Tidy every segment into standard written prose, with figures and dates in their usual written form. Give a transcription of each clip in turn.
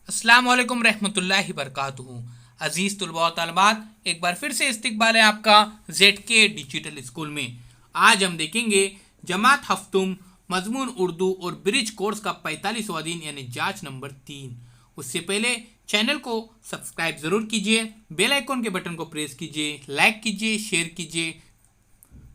अस्सलाम वालेकुम रहमतुल्लाहि बरकातुहू। अजीज़ तुलबा व तालिबात, एक बार फिर से इस्तकबाल है आपका ZK डिजिटल स्कूल में। आज हम देखेंगे जमात हफ्तुम मजमून उर्दू और ब्रिज कोर्स का 45वां दिन यानी जांच नंबर 3। उससे पहले चैनल को सब्सक्राइब ज़रूर कीजिए, बेल आइकॉन के बटन को प्रेस कीजिए, लाइक कीजिए, शेयर कीजिए।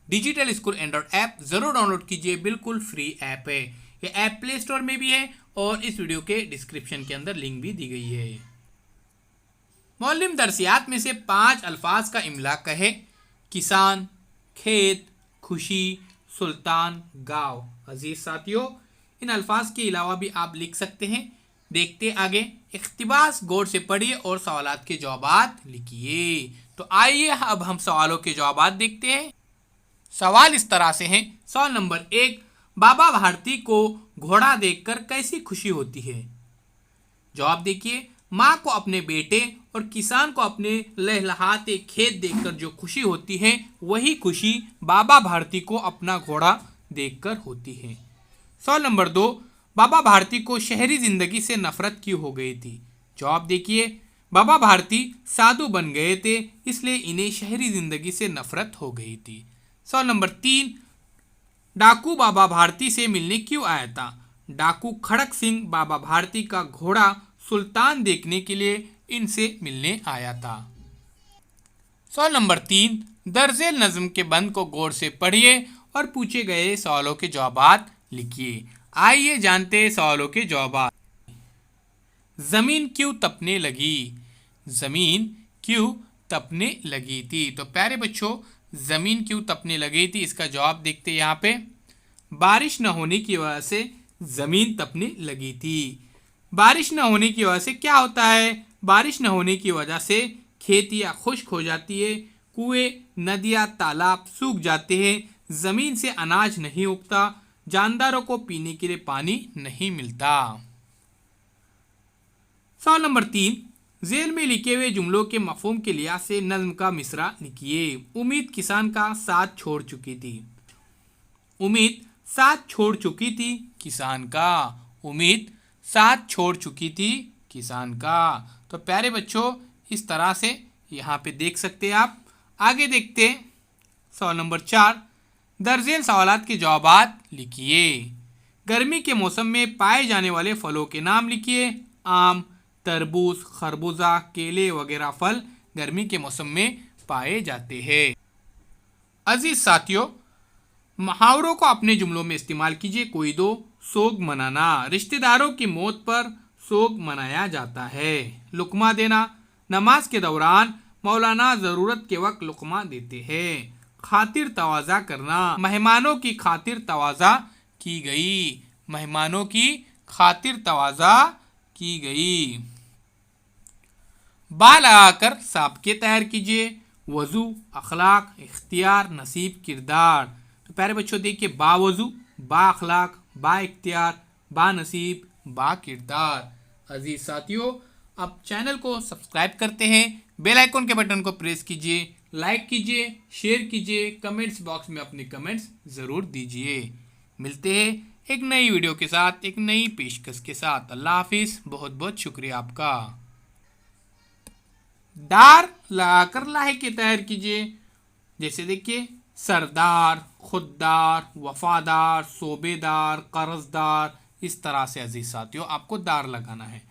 डिजिटल स्कूल एंड्रॉइड ऐप ज़रूर डाउनलोड कीजिए, बिल्कुल फ्री ऐप है। ये ऐप प्ले स्टोर में भी है और इस वीडियो के डिस्क्रिप्शन के अंदर लिंक भी दी गई है। मौलिम दर्सियात में से 5 अल्फाज का इमला कहे। किसान, खेत, खुशी, सुल्तान, गांव। अजीज साथियों, इन अल्फाज के अलावा भी आप लिख सकते हैं। देखते आगे। इख्तिबास गौर से पढ़िए और सवालात के जवाबात लिखिए। तो आइए अब हम सवालों के जवाबात देखते हैं। सवाल इस तरह से हैं। सवाल नंबर 1, बाबा भारती को घोड़ा देखकर कैसी खुशी होती है? जवाब देखिए। माँ को अपने बेटे और किसान को अपने लहलहाते खेत देखकर जो खुशी होती है, वही खुशी बाबा भारती को अपना घोड़ा देखकर होती है। सवाल नंबर 2, बाबा भारती को शहरी जिंदगी से नफरत क्यों हो गई थी? जवाब देखिए। बाबा भारती साधु बन गए थे, इसलिए इन्हें शहरी जिंदगी से नफरत हो गई थी। सवाल नंबर 3, डाकू बाबा भारती से मिलने क्यों आया था? डाकू खड़क सिंह बाबा भारती का घोड़ा सुल्तान देखने के लिए इनसे मिलने आया था। सवाल नंबर 3, दर्जेल नज्म के बंद को गौर से पढ़िए और पूछे गए सवालों के जवाबात लिखिए। आइए जानते हैं सवालों के जवाबात। जमीन क्यों तपने लगी? जमीन क्यों तपने लगी थी? तो प्यारे बच्चों, जमीन क्यों तपने लगी थी, इसका जवाब देखते हैं। यहाँ पे बारिश न होने की वजह से जमीन तपने लगी थी। बारिश न होने की वजह से क्या होता है? बारिश न होने की वजह से खेतियाँ खुश्क हो जाती है, कुएं, नदियाँ, तालाब सूख जाते हैं, जमीन से अनाज नहीं उगता, जानदारों को पीने के लिए पानी नहीं मिलता। सवाल नंबर 3, जेल में लिखे हुए जुमलों के मफहूम के लिहाज से नज्म का मिसरा लिखिए। उम्मीद किसान का साथ छोड़ चुकी थी। उम्मीद साथ छोड़ चुकी थी किसान का। उम्मीद साथ छोड़ चुकी थी किसान का। तो प्यारे बच्चों, इस तरह से यहाँ पे देख सकते हैं आप। आगे देखते हैं। सवाल नंबर 4, दर्जेल सवालात के जवाबात लिखिए। गर्मी के मौसम में पाए जाने वाले फलों के नाम लिखिए। आम, तरबूज, खरबूजा, केले वगैरह फल गर्मी के मौसम में पाए जाते हैं। अजीज साथियों, मुहावरों को अपने जुमलों में इस्तेमाल कीजिए। कोई दो, सोग मनाना, रिश्तेदारों की मौत पर सोग मनाया जाता है। लुकमा देना, नमाज के दौरान मौलाना ज़रूरत के वक्त लुकमा देते हैं। खातिर तवाज़ा करना, मेहमानों की खातिर तवाज़ा की गई। मेहमानों की खातिर तवाज़ा की गई। बाल आकर साबके तैयार कीजिए। वज़ू, अखलाक, इख्तियार, नसीब, किरदार। तो प्यारे बच्चों देखिए, बावज़ू, बा अखलाक, बा इख्तियार, बा नसीब, बा किरदार। अजीज साथियों, अब चैनल को सब्सक्राइब करते हैं, बेल आइकॉन के बटन को प्रेस कीजिए, लाइक कीजिए, शेयर कीजिए, कमेंट्स बॉक्स में अपने कमेंट्स ज़रूर दीजिए। मिलते हैं एक नई वीडियो के साथ, एक नई पेशकश के साथ। अल्लाह हाफिज़। बहुत बहुत शुक्रिया आपका। दार लगाकर लाहे के तैयार कीजिए। जैसे देखिए, सरदार, खुददार, वफादार, सोबेदार, कर्जदार। इस तरह से अजीज साथियों आपको दार लगाना है।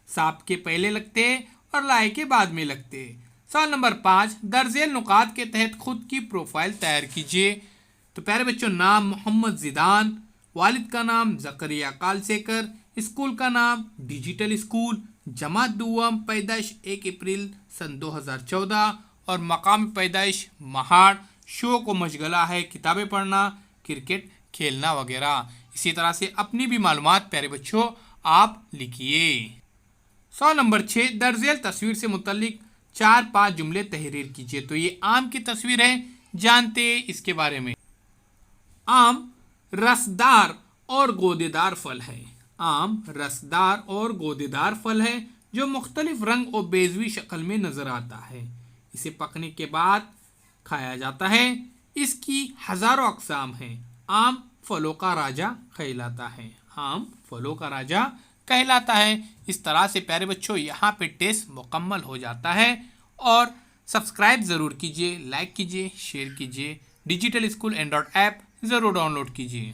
साप के पहले लगते हैं और लाए के बाद में लगते हैं। सवाल नंबर 5, दर्जेल नुकात के तहत खुद की प्रोफाइल तैयार कीजिए। तो प्यारे बच्चों, नाम मोहम्मद जिदान, वालिद का नाम जकरिया कालसेकर, स्कूल का नाम डिजिटल स्कूल, जमात दुआम, पैदाइश 1 अप्रैल सन 2014 और मकाम पैदाइश महाड़, शौक व मशगला है किताबें पढ़ना, क्रिकेट खेलना वगैरह। इसी तरह से अपनी भी मालूमात प्यारे बच्चों आप लिखिए। सवाल नंबर 6, दर्जेल तस्वीर से मुतल्लिक 4-5 जुमले तहरीर कीजिए। तो ये आम की तस्वीर है, जानते इसके बारे में। आम रसदार और गोदेदार फल है। आम रसदार और गोदेदार फल है जो मुख्तलिफ रंग और बेजवी शक्ल में नजर आता है। इसे पकने के बाद खाया जाता है। इसकी हजारों अकसाम हैं। आम फलों का राजा कहलाता है। आम फलों का राजा कहलाता है। इस तरह से प्यारे बच्चों यहाँ पे टेस्ट मुकम्मल हो जाता है। और सब्सक्राइब ज़रूर कीजिए, लाइक कीजिए, शेयर कीजिए। डिजिटल स्कूल एंड्रॉयड ऐप ज़रूर डाउनलोड कीजिए।